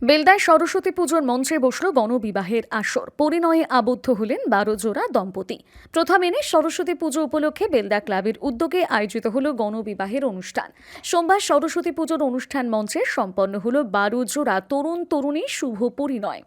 বেলদায় সরস্বতী পুজোর মঞ্চে বসল গণবিবাহের আসর। পরিণয়ে আবদ্ধ হলেন 12 জোড়া দম্পতি। প্রথা মেনে সরস্বতী পুজো উপলক্ষে বেলদা ক্লাবের উদ্যোগে আয়োজিত হল গণবিবাহের অনুষ্ঠান। সোমবার সরস্বতী পুজোর অনুষ্ঠান মঞ্চে সম্পন্ন হল 12 জোড়া তরুণ তরুণীর শুভ পরিণয়।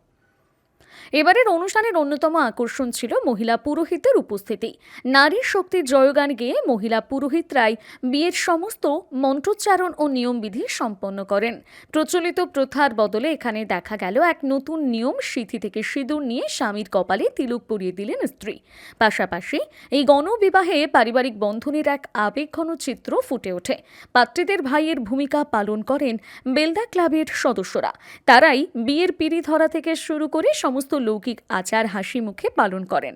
এবারের অনুষ্ঠানের অন্যতম আকর্ষণ ছিল মহিলা পুরোহিতদের উপস্থিতি। নারী শক্তির জয়গান গেয়ে মহিলা পুরোহিতরাই বিয়ের সমস্ত মন্ত্রোচ্চারণ ও নিয়মবিধি সম্পন্ন করেন। প্রচলিত প্রথার বদলে এখানে দেখা গেল এক নতুন নিয়ম। সিঁথি থেকে সিঁদুর নিয়ে স্বামীর কপালে তিলক পরিয়ে দিলেন স্ত্রী। পাশাপাশি এই গণবিবাহে পারিবারিক বন্ধনের এক আবেগঘন চিত্র ফুটে ওঠে। পাত্রীদের ভাইয়ের ভূমিকা পালন করেন বেলদা ক্লাবের সদস্যরা। তারাই বিয়ের পিঁড়ি ধরা থেকে শুরু করে সমস্ত লৌকিক আচার হাসি মুখে পালন করেন।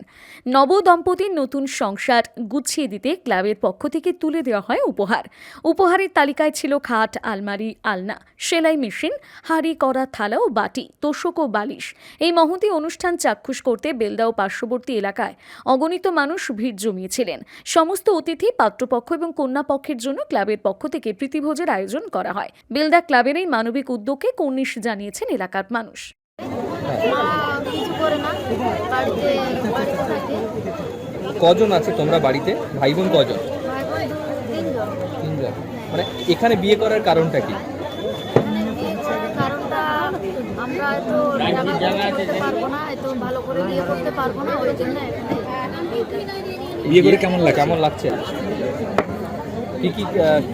নবদম্পতির নতুন সংসার গুছিয়ে দিতে ক্লাবের পক্ষ থেকে তুলে দেওয়া হয় উপহার। উপহারের তালিকায় ছিল খাট, আলমারি, আলনা, সেলাই মেশিন, হাঁড়ি করা থালা ও বাটি, তোশক ও বালিশ। এই মহতী অনুষ্ঠান চাক্ষুষ করতে বেলদা ও পার্শ্ববর্তী এলাকায় অগণিত মানুষ ভিড় জমিয়েছিলেন। সমস্ত অতিথি, পাত্রপক্ষ এবং কন্যাপক্ষের জন্য ক্লাবের পক্ষ থেকে প্রীতিভোজের আয়োজন করা হয়। বেলদা ক্লাবের এই মানবিক উদ্যোগকে কর্নিশ জানিয়েছেন এলাকার মানুষ। কিছু করে না, বাড়িতে থাকি। কজন আছে তোমরা বাড়িতে? ভাই বোন কজন? ভাই বোন তিনজন। তিনজন। মানে এখানে বিয়ে করার কারণটা কি? এখানে বিয়ে করার কারণটা আমরা এত জায়গা করতে পারবো না, এত ভালো করে বিয়ে করতে পারবো না, ওই জন্য বিয়ে করে কেমন লাগছে? কি কি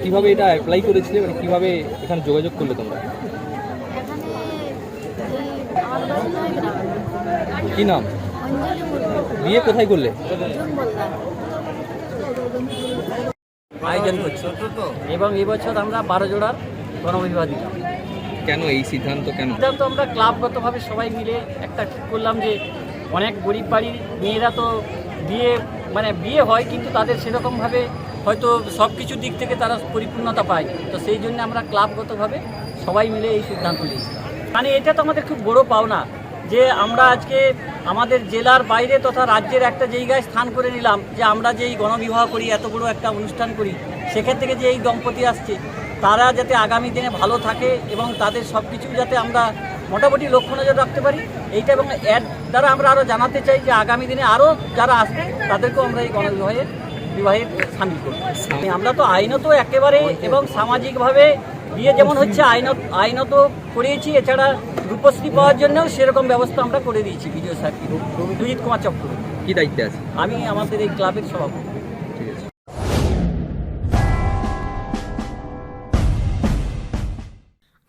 কিভাবে এটা অ্যাপ্লাই করেছিলে, মানে কিভাবে এখানে যোগাযোগ করলে তোমরা? এখানে আমার বাড়ি নয় গ্রাম, কি নাম? অঞ্জলি মুর্মু, বিয়ে কোথায় করলে? জুন বললাম। আয়োজন করছি এবং এবছর আমরা 12 জোড়ার গণবিবাহ দিলাম। কেন এই সিদ্ধান্ত? কেন সিদ্ধান্ত আমরা ক্লাবগতভাবে সবাই মিলে একটা ঠিক করলাম যে অনেক গরিব বাড়ির মেয়েরা তো বিয়ে হয়, কিন্তু তাদের সেরকমভাবে হয়তো সব কিছু দিক থেকে তারা পরিপূর্ণতা পায়। তো সেই জন্য আমরা ক্লাবগতভাবে সবাই মিলে এই সিদ্ধান্ত নিয়েছিলাম। মানে এটা তো আমাদের খুব বড় পাওনা যে আমরা আজকে আমাদের জেলার বাইরে তথা রাজ্যের একটা জায়গায় স্থান করে নিলাম, যে আমরা যে এই গণবিবাহ করি, এত বড় একটা অনুষ্ঠান করি, সেখান থেকে যে এই দম্পতি আসছে তারা যাতে আগামী দিনে ভালো থাকে এবং তাদের সব কিছু যাতে আমরা মোটামুটি লক্ষ্য নজর রাখতে পারি, এইটা। এবং এর দ্বারা আমরা আরও জানাতে চাই যে আগামী দিনে আরও যারা আসবে তাদেরকেও আমরা এই বিবাহে সামিল করব। আমরা তো আইনত একেবারে এবং সামাজিকভাবে বিয়ে যেমন হচ্ছে আইনত করিয়েছি, এছাড়া রূপশ্রী পাওয়ার জন্যও সেরকম ব্যবস্থা আমরা করে দিয়েছি বিডিও সাহেবকে। রুজিত কুমার চক্রবর্তী। কি দায়িত্বে আছে? আমি আমাদের এই ক্লাবের সভাপতি। ঠিক আছে।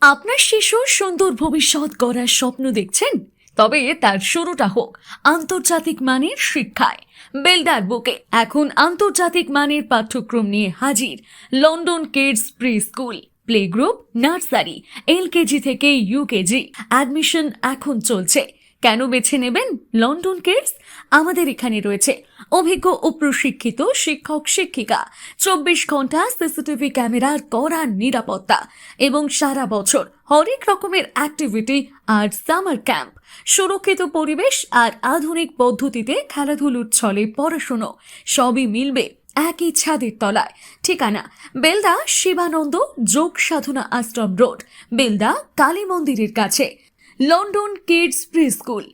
আপনার শিশুর সুন্দর ভবিষ্যৎ গড়ার স্বপ্ন দেখছেন? তবে তার শুরুটা হোক আন্তর্জাতিক মানের শিক্ষায়। বেলদার বুকে এখন আন্তর্জাতিক মানের পাঠ্যক্রম নিয়ে হাজির London kids pre school, play group, nursery, LKG থেকে ইউকেজি। অ্যাডমিশন এখন চলছে। কেন বেছে নেবেন লন্ডন কিডস? আমাদের এখানে রয়েছে অভিজ্ঞ ও প্রশিক্ষিত শিক্ষক শিক্ষিকা, 24 ঘন্টা সিসিটিভি ক্যামেরার কড়া নিরাপত্তা এবং সারা বছর হরেক রকমের অ্যাক্টিভিটি আর সামার ক্যাম্প। সুরক্ষিত পরিবেশ আর আধুনিক পদ্ধতিতে খেলাধুলোর ছলে পড়াশুনো সবই মিলবে একই ছাদের তলায়। ঠিকানা বেলদা শিবানন্দ যোগ সাধনা আশ্রম রোড, বেলদা কালী মন্দিরের কাছে। লন্ডন কিডস প্রি স্কুল,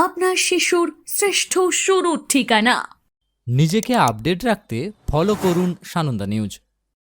আপনার শিশুর শ্রেষ্ঠ শুরুর ঠিকানা। নিজেকে আপডেট রাখতে ফলো করুন সানন্দা নিউজ।